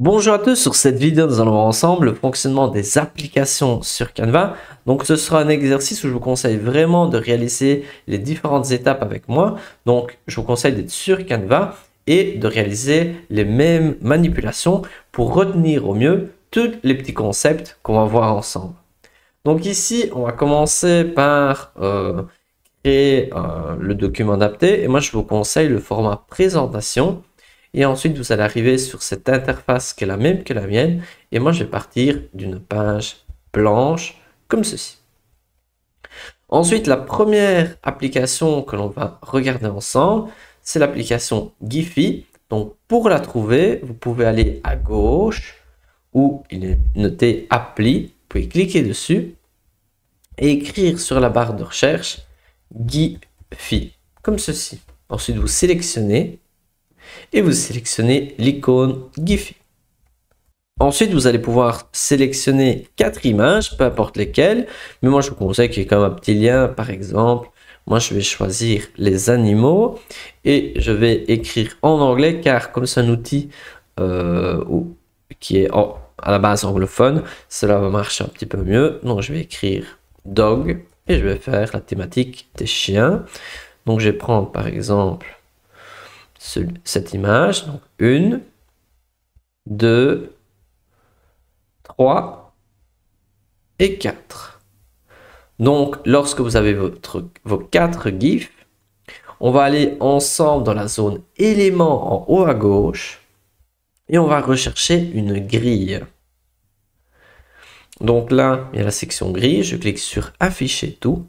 Bonjour à tous, sur cette vidéo nous allons voir ensemble le fonctionnement des applications sur Canva. Donc ce sera un exercice où je vous conseille vraiment de réaliser les différentes étapes avec moi. Donc je vous conseille d'être sur Canva et de réaliser les mêmes manipulations pour retenir au mieux tous les petits concepts qu'on va voir ensemble. Donc ici on va commencer par créer le document adapté et moi je vous conseille le format présentation. Et ensuite, vous allez arriver sur cette interface qui est la même que la mienne. Et moi, je vais partir d'une page blanche comme ceci. Ensuite, la première application que l'on va regarder ensemble, c'est l'application Giphy. Donc, pour la trouver, vous pouvez aller à gauche où il est noté Appli. Vous pouvez cliquer dessus et écrire sur la barre de recherche Giphy, comme ceci. Ensuite, vous sélectionnez et vous sélectionnez l'icône Giphy. Ensuite, vous allez pouvoir sélectionner 4 images, peu importe lesquelles, mais moi je vous conseille qu'il y ait comme un petit lien. Par exemple, moi je vais choisir les animaux et je vais écrire en anglais car comme c'est un outil qui est à la base anglophone, cela va marcher un petit peu mieux. Donc je vais écrire dog et je vais faire la thématique des chiens. Donc je vais prendre par exemple cette image, donc 1, 2, 3 et 4. Donc, lorsque vous avez vos 4 GIFs, on va aller ensemble dans la zone éléments en haut à gauche et on va rechercher une grille. Donc là, il y a la section grille, je clique sur afficher tout.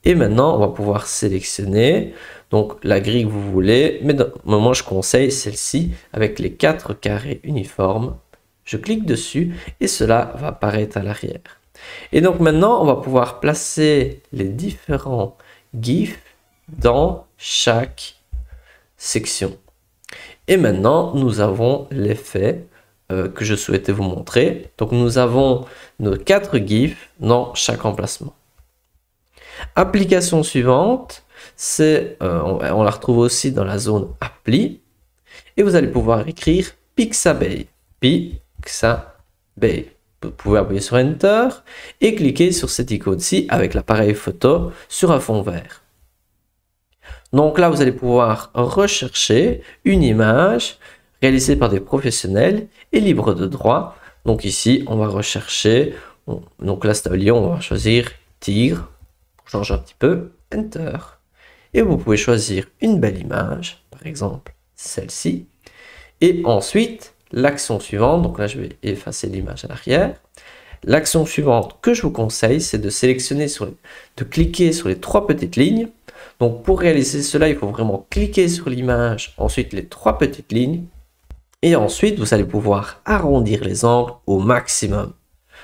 Et maintenant, on va pouvoir sélectionner donc la grille que vous voulez. Mais moi, je conseille celle-ci avec les 4 carrés uniformes. Je clique dessus et cela va apparaître à l'arrière. Et donc maintenant, on va pouvoir placer les différents GIFs dans chaque section. Et maintenant, nous avons l'effet que je souhaitais vous montrer. Donc nous avons nos 4 GIFs dans chaque emplacement. Application suivante, on la retrouve aussi dans la zone appli et vous allez pouvoir écrire Pixabay. Pixabay. Vous pouvez appuyer sur Enter et cliquer sur cette icône-ci avec l'appareil photo sur un fond vert. Donc là, vous allez pouvoir rechercher une image réalisée par des professionnels et libre de droit. Donc ici, on va rechercher, donc là c'est un lion, on va choisir tigre. Change un petit peu, Enter. Et vous pouvez choisir une belle image, par exemple celle-ci. Et ensuite, l'action suivante, donc là je vais effacer l'image à l'arrière. L'action suivante que je vous conseille, c'est de sélectionner, de cliquer sur les 3 petites lignes. Donc pour réaliser cela, il faut vraiment cliquer sur l'image, ensuite les 3 petites lignes. Et ensuite, vous allez pouvoir arrondir les angles au maximum.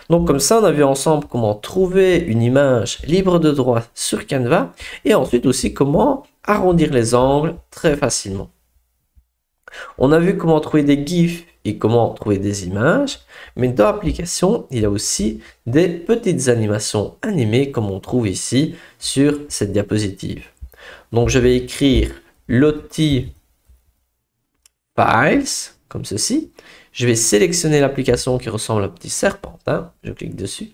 Donc comme ça, on a vu ensemble comment trouver une image libre de droit sur Canva et ensuite aussi comment arrondir les angles très facilement. On a vu comment trouver des GIFs et comment trouver des images, mais dans l'application, il y a aussi des petites animations animées comme on trouve ici sur cette diapositive. Donc je vais écrire Lottie Files, comme ceci. Je vais sélectionner l'application qui ressemble à un petit serpentin. Je clique dessus.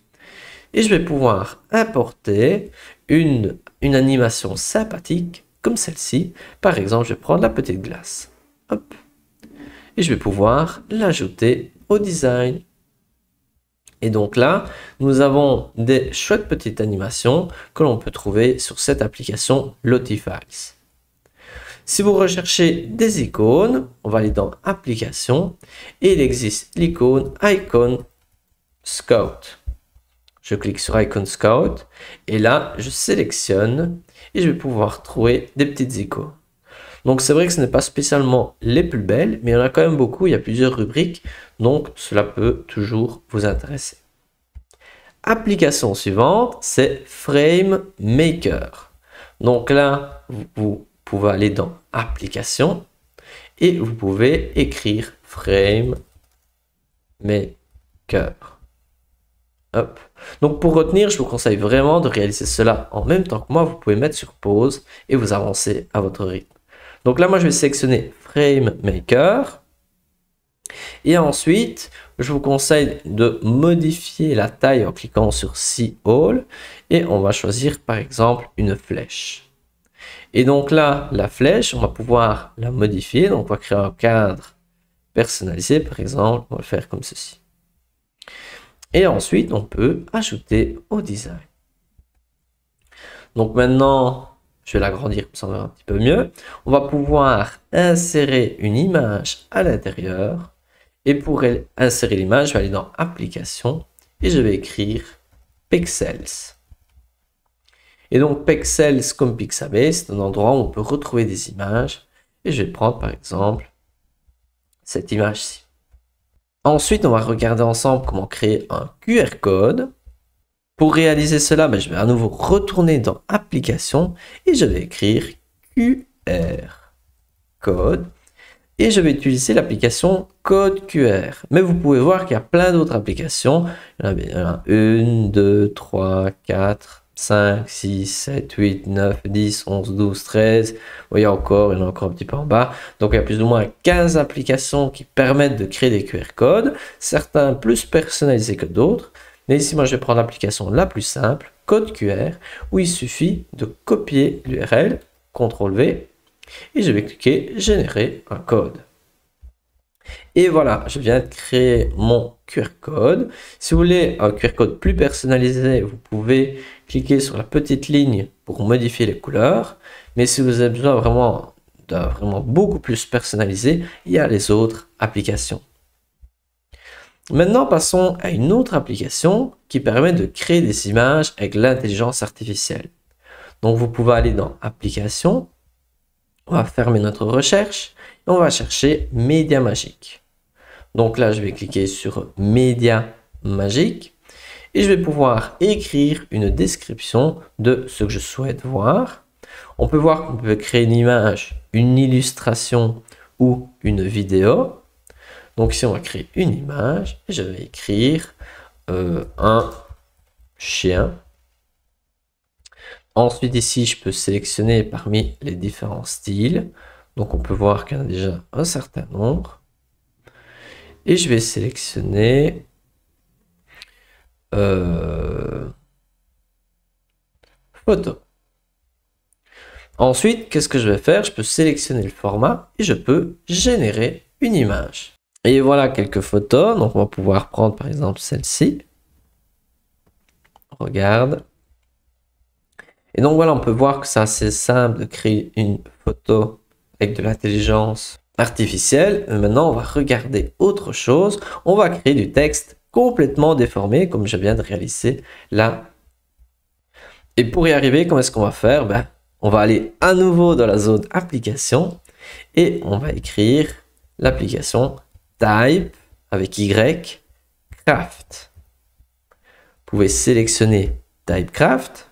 Et je vais pouvoir importer une animation sympathique comme celle-ci. Par exemple, je vais prendre la petite glace. Hop. Et je vais pouvoir l'ajouter au design. Et donc là, nous avons des chouettes petites animations que l'on peut trouver sur cette application Lottie Files. Si vous recherchez des icônes, on va aller dans Applications et il existe l'icône Icon Scout. Je clique sur Icon Scout et là, je sélectionne et je vais pouvoir trouver des petites icônes. Donc c'est vrai que ce n'est pas spécialement les plus belles, mais il y en a quand même beaucoup, il y a plusieurs rubriques, donc cela peut toujours vous intéresser. Application suivante, c'est Frame Maker. Donc là, vous pouvez aller dans Application et vous pouvez écrire Frame Maker. Hop. Donc pour retenir, je vous conseille vraiment de réaliser cela en même temps que moi. Vous pouvez mettre sur pause et vous avancez à votre rythme. Donc là, moi, je vais sélectionner Frame Maker Et ensuite, je vous conseille de modifier la taille en cliquant sur See All et on va choisir par exemple une flèche. Et donc là, la flèche, on va pouvoir la modifier. Donc on va créer un cadre personnalisé, par exemple, on va le faire comme ceci. Et ensuite, on peut ajouter au design. Donc maintenant, je vais l'agrandir pour s'en voir un petit peu mieux. On va pouvoir insérer une image à l'intérieur. Et pour insérer l'image, je vais aller dans Applications et je vais écrire Pexels. Et donc Pexels comme Pixabay, c'est un endroit où on peut retrouver des images. Et je vais prendre par exemple cette image-ci. Ensuite, on va regarder ensemble comment créer un QR code. Pour réaliser cela, je vais à nouveau retourner dans Applications et je vais écrire QR code. Et je vais utiliser l'application Code QR. Mais vous pouvez voir qu'il y a plein d'autres applications. Il y en a 1, 2, 3, 4, 5, 6, 7, 8, 9, 10, 11, 12, 13. Vous voyez encore, il y en a encore un petit peu en bas. Donc il y a plus ou moins 15 applications qui permettent de créer des QR codes. Certains plus personnalisés que d'autres. Mais ici, moi, je vais prendre l'application la plus simple, Code QR, où il suffit de copier l'URL, CTRL-V, et je vais cliquer Générer un code. Et voilà, je viens de créer mon QR code. Si vous voulez un QR code plus personnalisé, vous pouvez cliquer sur la petite ligne pour modifier les couleurs. Mais si vous avez besoin vraiment d'un vraiment beaucoup plus personnalisé, il y a les autres applications. Maintenant, passons à une autre application qui permet de créer des images avec l'intelligence artificielle. Donc, vous pouvez aller dans Applications. On va fermer notre recherche et on va chercher Média Magique. Donc là, je vais cliquer sur Média Magique et je vais pouvoir écrire une description de ce que je souhaite voir. On peut voir qu'on peut créer une image, une illustration ou une vidéo. Donc ici, on va créer une image et je vais écrire un chien. Ensuite, ici, je peux sélectionner parmi les différents styles. Donc, on peut voir qu'il y en a déjà un certain nombre. Et je vais sélectionner photo. Ensuite, qu'est-ce que je vais faire? Je peux sélectionner le format et je peux générer une image. Et voilà quelques photos. Donc, on va pouvoir prendre par exemple celle-ci. Regarde. Et donc voilà, on peut voir que c'est assez simple de créer une photo avec de l'intelligence artificielle. Maintenant, on va regarder autre chose. On va créer du texte complètement déformé, comme je viens de réaliser là. Et pour y arriver, comment est-ce qu'on va faire? On va aller à nouveau dans la zone application et on va écrire l'application Type avec Y Craft. Vous pouvez sélectionner Typecraft.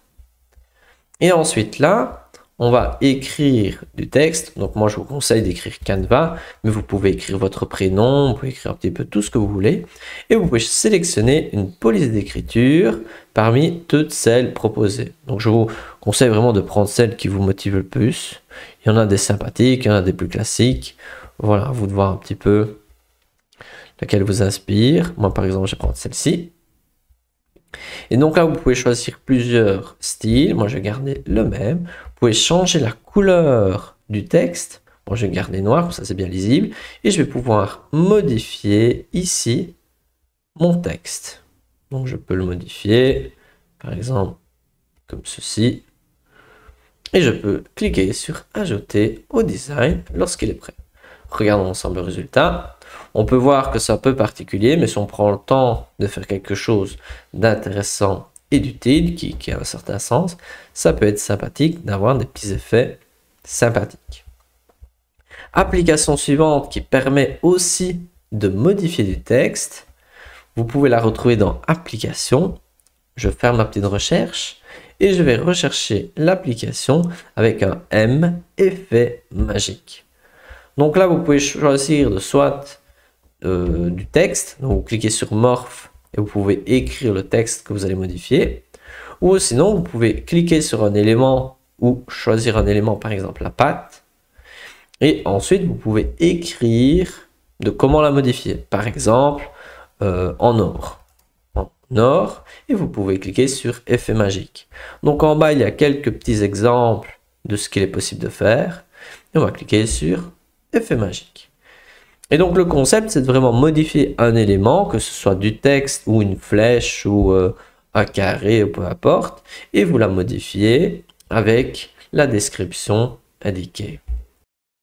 Et ensuite là, on va écrire du texte. Donc moi, je vous conseille d'écrire Canva, mais vous pouvez écrire votre prénom, vous pouvez écrire un petit peu tout ce que vous voulez. Et vous pouvez sélectionner une police d'écriture parmi toutes celles proposées. Donc je vous conseille vraiment de prendre celle qui vous motive le plus. Il y en a des sympathiques, il y en a des plus classiques. Voilà, à vous de voir un petit peu laquelle vous inspire. Moi, par exemple, je vais prendre celle-ci. Et donc là, vous pouvez choisir plusieurs styles. Moi, je vais garder le même. Vous pouvez changer la couleur du texte. Moi, je vais garder noir, comme ça c'est bien lisible. Et je vais pouvoir modifier ici mon texte. Donc, je peux le modifier, par exemple, comme ceci. Et je peux cliquer sur Ajouter au design lorsqu'il est prêt. Regardons ensemble le résultat. On peut voir que c'est un peu particulier, mais si on prend le temps de faire quelque chose d'intéressant et d'utile, qui a un certain sens, ça peut être sympathique d'avoir des petits effets sympathiques. Application suivante qui permet aussi de modifier du texte. Vous pouvez la retrouver dans Applications. Je ferme ma petite recherche et je vais rechercher l'application avec un M, effet magique. Donc là, vous pouvez choisir de soit du texte, donc vous cliquez sur Morph et vous pouvez écrire le texte que vous allez modifier, ou sinon vous pouvez cliquer sur un élément ou choisir un élément, par exemple la patte, et ensuite vous pouvez écrire de comment la modifier. Par exemple, en or. En or, et vous pouvez cliquer sur effet magique. Donc en bas, il y a quelques petits exemples de ce qu'il est possible de faire. Et on va cliquer sur effet magique. Et donc le concept, c'est de vraiment modifier un élément, que ce soit du texte ou une flèche ou un carré, ou peu importe, et vous la modifiez avec la description indiquée.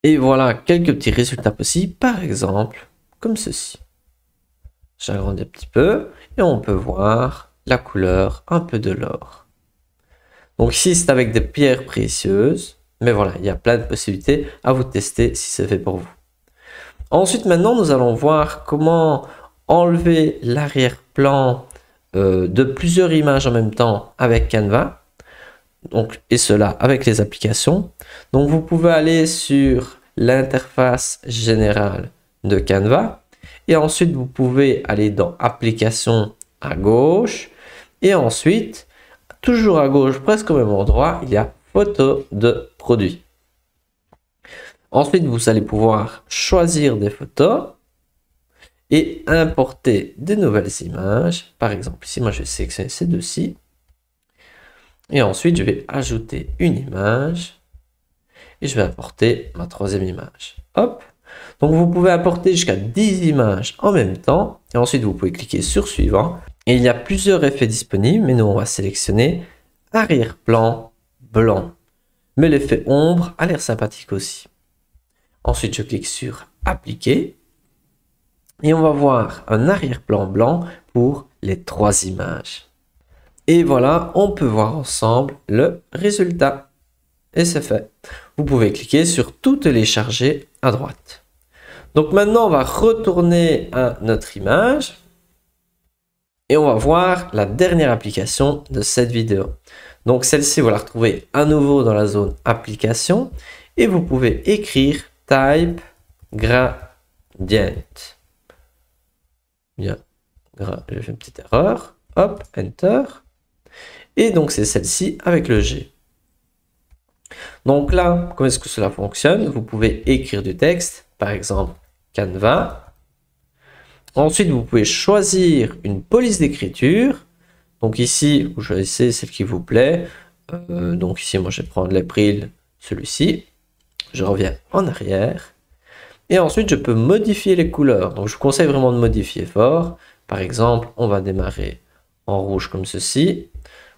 Et voilà quelques petits résultats possibles, par exemple, comme ceci. J'agrandis un petit peu et on peut voir la couleur un peu de l'or. Donc ici, c'est avec des pierres précieuses, mais voilà, il y a plein de possibilités à vous tester si c'est fait pour vous. Ensuite, maintenant, nous allons voir comment enlever l'arrière-plan de plusieurs images en même temps avec Canva. Donc, et cela avec les applications. Donc, vous pouvez aller sur l'interface générale de Canva. Et ensuite, vous pouvez aller dans Applications à gauche. Et ensuite, toujours à gauche, presque au même endroit, il y a Photos de produits. Ensuite, vous allez pouvoir choisir des photos et importer de nouvelles images. Par exemple, ici, moi, je vais sélectionner ces deux-ci. Et ensuite, je vais ajouter une image. Et je vais importer ma troisième image. Hop. Donc, vous pouvez importer jusqu'à 10 images en même temps. Et ensuite, vous pouvez cliquer sur Suivant. Et il y a plusieurs effets disponibles. Mais nous, on va sélectionner arrière-plan blanc. Mais l'effet ombre a l'air sympathique aussi. Ensuite, je clique sur Appliquer. Et on va voir un arrière-plan blanc pour les 3 images. Et voilà, on peut voir ensemble le résultat. Et c'est fait. Vous pouvez cliquer sur Tout télécharger à droite. Donc maintenant, on va retourner à notre image. Et on va voir la dernière application de cette vidéo. Donc celle-ci, vous la retrouvez à nouveau dans la zone Application. Et vous pouvez écrire Type Gradient. Bien, j'ai fait une petite erreur. Hop, Enter. Et donc c'est celle-ci avec le G. Donc là, comment est-ce que cela fonctionne? Vous pouvez écrire du texte, par exemple Canva. Ensuite, vous pouvez choisir une police d'écriture. Donc ici, vous choisissez celle qui vous plaît. Donc ici, moi je vais prendre l'April, celui-ci. Je reviens en arrière. Et ensuite, je peux modifier les couleurs. Donc je vous conseille vraiment de modifier fort. Par exemple, on va démarrer en rouge comme ceci.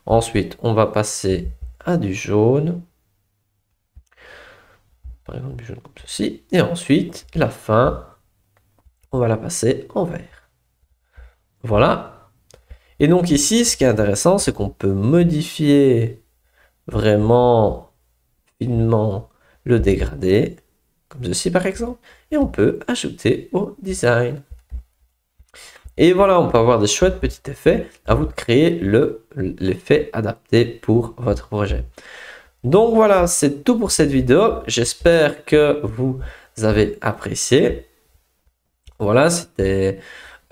Ensuite, on va passer à du jaune. Par exemple, du jaune comme ceci. Et ensuite, la fin, on va la passer en vert. Voilà. Et donc ici, ce qui est intéressant, c'est qu'on peut modifier vraiment finement le dégradé, comme ceci par exemple. Et on peut ajouter au design. Et voilà, on peut avoir des chouettes petits effets. À vous de créer l'effet adapté pour votre projet. Donc voilà, c'est tout pour cette vidéo. J'espère que vous avez apprécié. Voilà, c'était...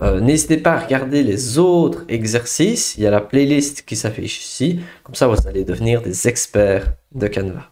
n'hésitez pas à regarder les autres exercices. Il y a la playlist qui s'affiche ici. Comme ça, vous allez devenir des experts de Canva.